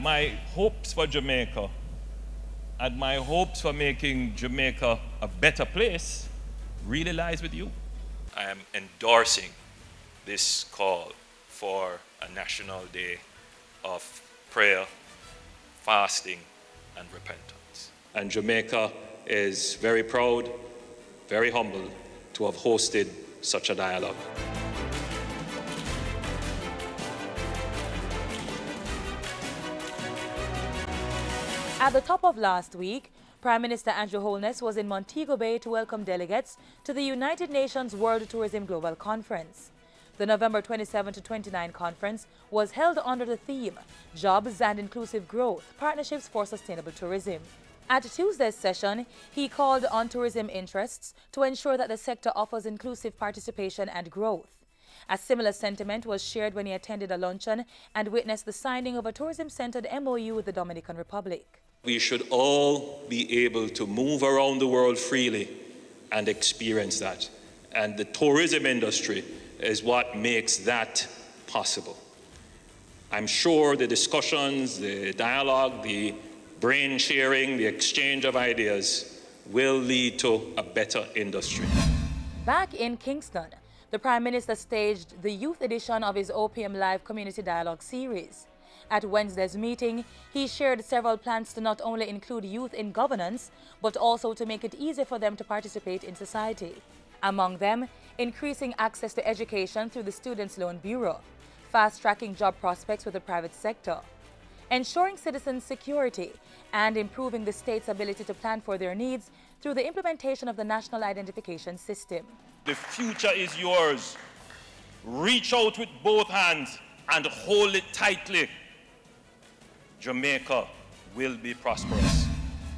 my hopes for Jamaica and my hopes for making Jamaica a better place really lies with you. I am endorsing this call for a national day of prayer, fasting, and repentance. And Jamaica is very proud, very humbled to have hosted such a dialogue. At the top of last week, Prime Minister Andrew Holness was in Montego Bay to welcome delegates to the United Nations World Tourism Global Conference. The November 27 to 29 conference was held under the theme, Jobs and Inclusive Growth, Partnerships for Sustainable Tourism. At Tuesday's session, he called on tourism interests to ensure that the sector offers inclusive participation and growth. A similar sentiment was shared when he attended a luncheon and witnessed the signing of a tourism-centered MOU with the Dominican Republic. We should all be able to move around the world freely and experience that. And the tourism industry is what makes that possible. I'm sure the discussions, the dialogue, the brain sharing, the exchange of ideas will lead to a better industry. Back in Kingston, the Prime Minister staged the youth edition of his OPM Live Community Dialogue series. At Wednesday's meeting, he shared several plans to not only include youth in governance, but also to make it easier for them to participate in society. Among them, increasing access to education through the Students' Loan Bureau, fast-tracking job prospects with the private sector, ensuring citizens' security, and improving the state's ability to plan for their needs through the implementation of the National Identification System. The future is yours. Reach out with both hands and hold it tightly. Jamaica will be prosperous.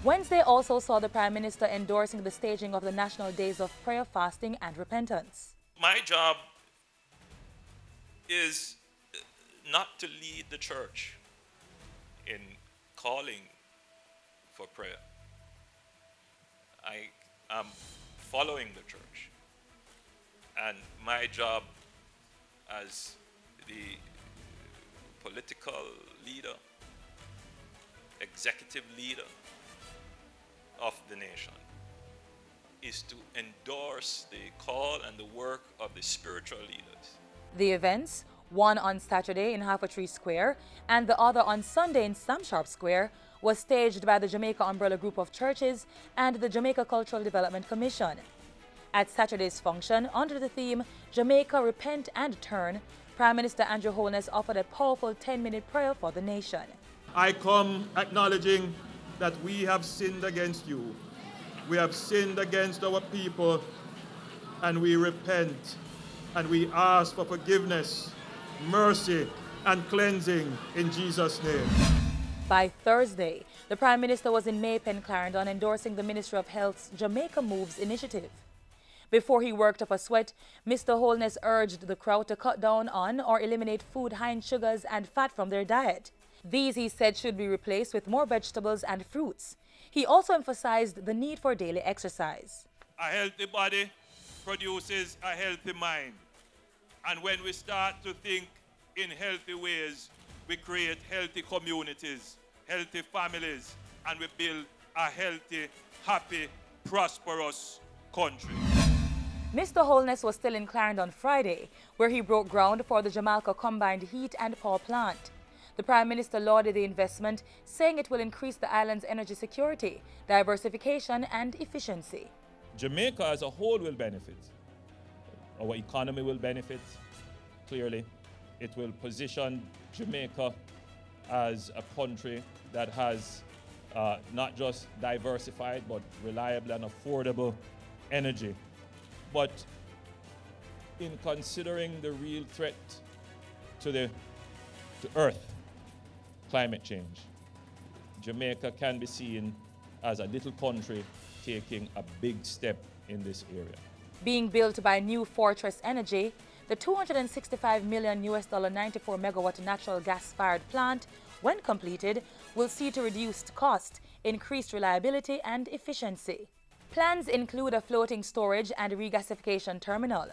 Wednesday also saw the Prime Minister endorsing the staging of the National Days of Prayer, Fasting and Repentance. My job is not to lead the church in calling for prayer. I am following the church. And my job as the political leader, executive leader of the nation is to endorse the call and the work of the spiritual leaders. The events, one on Saturday in Half a Tree Square and the other on Sunday in Sam Sharp Square, was staged by the Jamaica Umbrella Group of Churches and the Jamaica Cultural Development Commission. At Saturday's function, under the theme, Jamaica Repent and Turn, Prime Minister Andrew Holness offered a powerful 10-minute prayer for the nation. I come acknowledging that we have sinned against you. We have sinned against our people, and we repent, and we ask for forgiveness, mercy, and cleansing in Jesus' name. By Thursday, the Prime Minister was in Maypen, Clarendon, endorsing the Ministry of Health's Jamaica Moves initiative. Before he worked up a sweat, Mr. Holness urged the crowd to cut down on or eliminate food high in sugars and fat from their diet. These, he said, should be replaced with more vegetables and fruits. He also emphasized the need for daily exercise. A healthy body produces a healthy mind. And when we start to think in healthy ways, we create healthy communities, healthy families, and we build a healthy, happy, prosperous country. Mr. Holness was still in Clarendon on Friday, where he broke ground for the Jamaica Combined Heat and Power Plant. The Prime Minister lauded the investment, saying it will increase the island's energy security, diversification and efficiency. Jamaica as a whole will benefit. Our economy will benefit, clearly. It will position Jamaica as a country that has not just diversified but reliable and affordable energy. But in considering the real threat to Earth, climate change, Jamaica can be seen as a little country taking a big step in this area. Being built by New Fortress Energy, the $265 million 94 megawatt natural gas-fired plant, when completed, will see to reduced cost, increased reliability and efficiency. Plans include a floating storage and regasification terminal,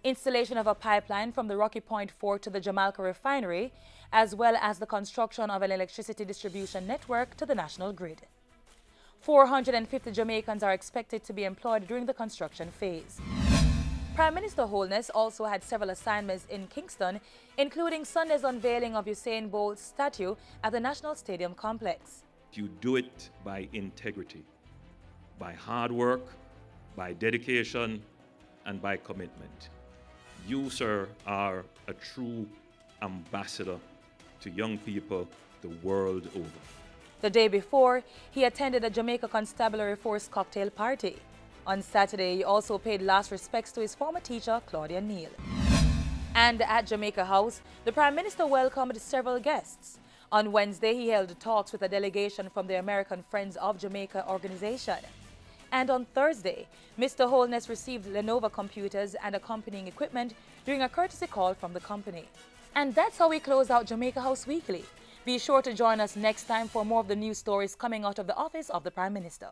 installation of a pipeline from the Rocky Point Fort to the Jamaica refinery, as well as the construction of an electricity distribution network to the national grid. 450 Jamaicans are expected to be employed during the construction phase. Prime Minister Holness also had several assignments in Kingston, including Sunday's unveiling of Usain Bolt's statue at the National Stadium complex. You do it by integrity, by hard work, by dedication, and by commitment. You, sir, are a true ambassador to young people the world over. The day before, he attended a Jamaica Constabulary Force cocktail party. On Saturday, he also paid last respects to his former teacher, Claudia Neal. And at Jamaica House, the Prime Minister welcomed several guests. On Wednesday, he held talks with a delegation from the American Friends of Jamaica organization. And on Thursday, Mr. Holness received Lenovo computers and accompanying equipment during a courtesy call from the company. And that's how we close out Jamaica House Weekly. Be sure to join us next time for more of the news stories coming out of the office of the Prime Minister.